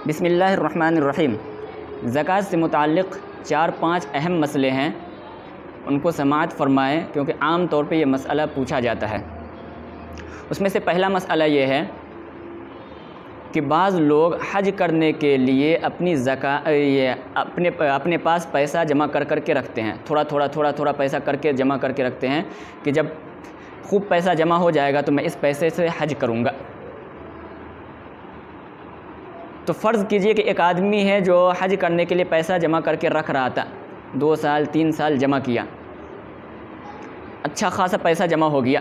बिस्मिल्लाहिर्रहमानिर्रहीम। ज़कात से मुताल्लिक़ 4-5 अहम मसले हैं, उनको समाअत फ़रमाएँ क्योंकि आम तौर पे ये मसला पूछा जाता है। उसमें से पहला मसला ये है कि बाज़ लोग हज करने के लिए अपनी अपने पास पैसा जमा कर के रखते हैं। थोड़ा पैसा करके जमा करके रखते हैं कि जब खूब पैसा जमा हो जाएगा तो मैं इस पैसे से हज करूँगा। तो फ़र्ज़ कीजिए कि एक आदमी है जो हज करने के लिए पैसा जमा करके रख रहा था, 2 साल 3 साल जमा किया, अच्छा खासा पैसा जमा हो गया।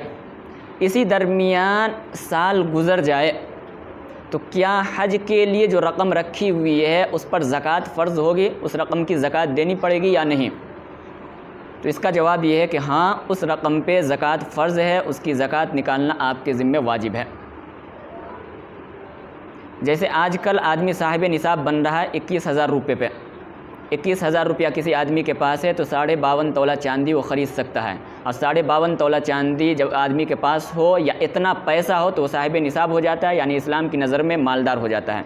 इसी दरमियान साल गुज़र जाए तो क्या हज के लिए जो रकम रखी हुई है उस पर ज़कात फ़र्ज़ होगी, उस रकम की ज़कात देनी पड़ेगी या नहीं? तो इसका जवाब ये है कि हाँ, उस रकम पे ज़कात फ़र्ज़ है, उसकी ज़कात निकालना आपके ज़िम्मे वाजिब है। जैसे आजकल आदमी साहिब निसाब बन रहा है 21,000 रुपये पे। 21,000 रुपया किसी आदमी के पास है तो 52.5 तोला चांदी वो ख़रीद सकता है। और 52.5 तोला चांदी जब आदमी के पास हो या इतना पैसा हो तो वो साहिब निसाब हो जाता है, यानी इस्लाम की नज़र में मालदार हो जाता है।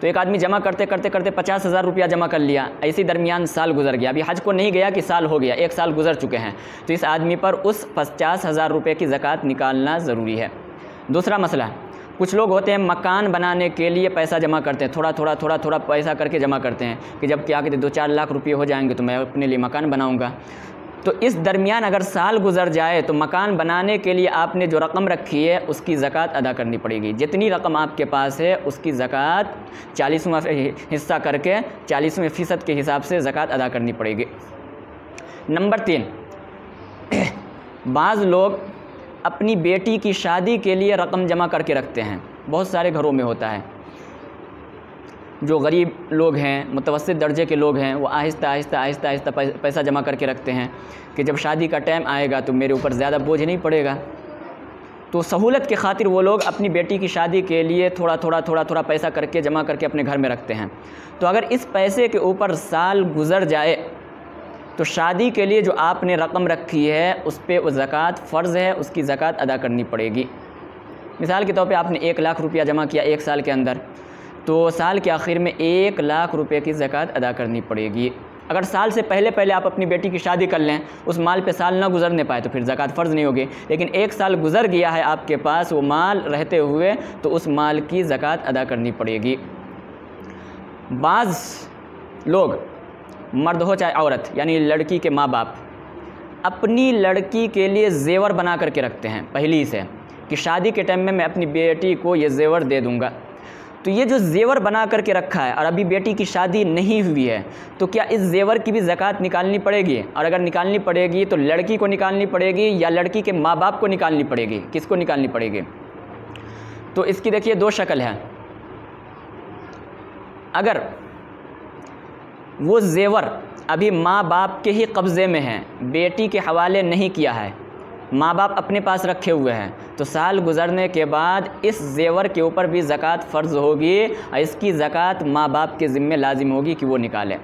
तो एक आदमी जमा करते 50,000 रुपया जमा कर लिया, इसी दरमियान साल गुजर गया, अभी हज को नहीं गया कि साल हो गया, 1 साल गुजर चुके हैं, तो इस आदमी पर उस 50,000 रुपये की ज़कात निकालना ज़रूरी है। दूसरा मसला, कुछ लोग होते हैं मकान बनाने के लिए पैसा जमा करते हैं, थोड़ा पैसा करके जमा करते हैं कि जब क्या कहते 2-4 लाख रुपये हो जाएंगे तो मैं अपने लिए मकान बनाऊंगा। तो इस दरमियान अगर साल गुजर जाए तो मकान बनाने के लिए आपने जो रकम रखी है उसकी ज़कात अदा करनी पड़ेगी। जितनी रकम आपके पास है उसकी ज़कात 40वां हिस्सा करके 40वें फ़ीसद के हिसाब से ज़कात अदा करनी पड़ेगी। नंबर 3, बाज़ लोग अपनी बेटी की शादी के लिए रकम जमा करके रखते हैं। बहुत सारे घरों में होता है, जो गरीब लोग हैं, मुतवस्सित दर्जे के लोग हैं, वो आहिस्ता पैसा जमा करके रखते हैं कि जब शादी का टाइम आएगा तो मेरे ऊपर ज़्यादा बोझ नहीं पड़ेगा। तो सहूलत के खातिर वो लोग अपनी बेटी की शादी के लिए थोड़ा पैसा करके जमा करके अपने घर में रखते हैं। तो अगर इस पैसे के ऊपर साल गुज़र जाए तो शादी के लिए जो आपने रकम रखी है उस पर वो ज़कात फ़र्ज़ है, उसकी ज़कात अदा करनी पड़ेगी। मिसाल के तौर पे आपने 1 लाख रुपया जमा किया 1 साल के अंदर, तो साल के आखिर में 1 लाख रुपये की ज़कात अदा करनी पड़ेगी। अगर साल से पहले आप अपनी बेटी की शादी कर लें, उस माल पे साल ना गुजरने पाए तो फिर ज़कात फ़र्ज़ नहीं होगी। लेकिन 1 साल गुज़र गया है आपके पास वो माल रहते हुए, तो उस माल की ज़कात अदा करनी पड़ेगी। बाज़ लोग, मर्द हो चाहे औरत, यानी लड़की के माँ बाप, अपनी लड़की के लिए ज़ेवर बना करके रखते हैं पहली से कि शादी के टाइम में मैं अपनी बेटी को ये ज़ेवर दे दूँगा। तो ये जो ज़ेवर बना करके रखा है और अभी बेटी की शादी नहीं हुई है, तो क्या इस ज़ेवर की भी ज़कात निकालनी पड़ेगी? और अगर निकालनी पड़ेगी तो लड़की को निकालनी पड़ेगी या लड़की के माँ बाप को निकालनी पड़ेगी? किसको निकालनी पड़ेगी? तो इसकी देखिए 2 शक्ल है। अगर वो ज़ेवर अभी माँ बाप के ही कब्ज़े में है, बेटी के हवाले नहीं किया है, माँ बाप अपने पास रखे हुए हैं, तो साल गुज़रने के बाद इस ज़ेवर के ऊपर भी ज़कात फ़र्ज़ होगी और इसकी ज़कात माँ बाप के ज़िम्मे लाजिम होगी कि वो निकालें।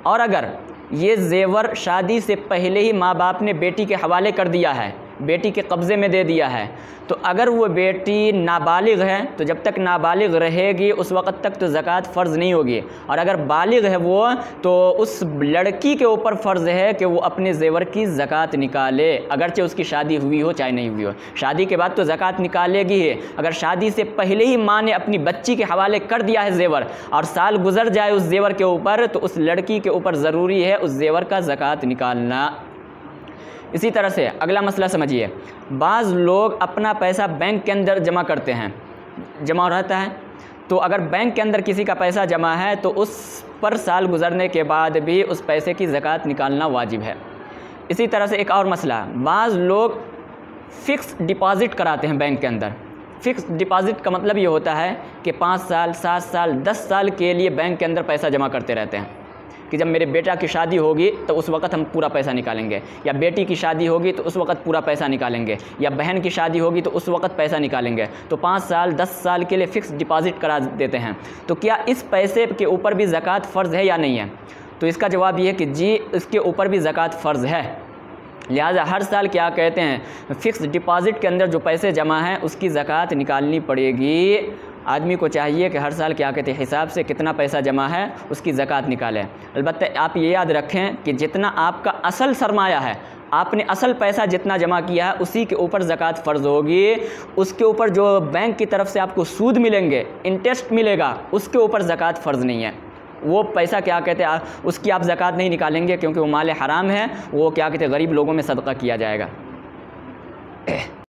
और अगर ये ज़ेवर शादी से पहले ही माँ बाप ने बेटी के हवाले कर दिया है, बेटी के कब्ज़े में दे दिया है, तो अगर वो बेटी नाबालिग है तो जब तक नाबालिग रहेगी उस वक़्त तक तो ज़कात फ़र्ज़ नहीं होगी। और अगर बालिग है वो, तो उस लड़की के ऊपर फ़र्ज़ है कि वो अपने ज़ेवर की ज़कात निकाले, अगरचे उसकी शादी हुई हो चाहे नहीं हुई हो। शादी के बाद तो ज़कात निकालेगी ही। अगर शादी से पहले ही माँ ने अपनी बच्ची के हवाले कर दिया है ज़ेवर और साल गुज़र जाए उस ज़ेवर के ऊपर, तो उस लड़की के ऊपर ज़रूरी है उस ज़ेवर का ज़कात निकालना। इसी तरह से अगला मसला समझिए, बाज़ लोग अपना पैसा बैंक के अंदर जमा करते हैं, जमा रहता है, तो अगर बैंक के अंदर किसी का पैसा जमा है तो उस पर साल गुज़रने के बाद भी उस पैसे की ज़कात निकालना वाजिब है। इसी तरह से एक और मसला, बाज़ लोग फ़िक्स डिपॉज़िट कराते हैं बैंक के अंदर। फ़िक्स डिपॉज़िट का मतलब ये होता है कि 5 साल 7 साल 10 साल के लिए बैंक के अंदर पैसा जमा करते रहते हैं कि जब मेरे बेटा की शादी होगी तो उस वक़्त हम पूरा पैसा निकालेंगे, या बेटी की शादी होगी तो उस वक़्त पूरा पैसा निकालेंगे, या बहन की शादी होगी तो उस वक़्त पैसा निकालेंगे। तो 5 साल 10 साल के लिए फ़िक्स डिपॉज़िट करा देते हैं। तो क्या इस पैसे के ऊपर भी ज़कात फ़र्ज़ है या नहीं है? तो इसका जवाब ये है कि जी, इसके ऊपर भी ज़कात फ़र्ज़ है। लिहाजा हर साल क्या कहते हैं, फ़िक्स डिपॉज़िट के अंदर जो पैसे जमा हैं उसकी ज़कात निकालनी पड़ेगी। आदमी को चाहिए कि हर साल क्या कहते हैं हिसाब से कितना पैसा जमा है उसकी ज़कात निकालें। अलबत्ता आप ये याद रखें कि जितना आपका असल सरमाया है, आपने असल पैसा जितना जमा किया है उसी के ऊपर ज़कात फ़र्ज़ होगी। उसके ऊपर जो बैंक की तरफ से आपको सूद मिलेंगे, इंटरेस्ट मिलेगा, उसके ऊपर ज़कात फ़र्ज़ नहीं है। वो पैसा क्या कहते हैं उसकी आप ज़कात नहीं निकालेंगे क्योंकि वो माल हराम है, वो क्या कहते हैं गरीब लोगों में सदका किया जाएगा।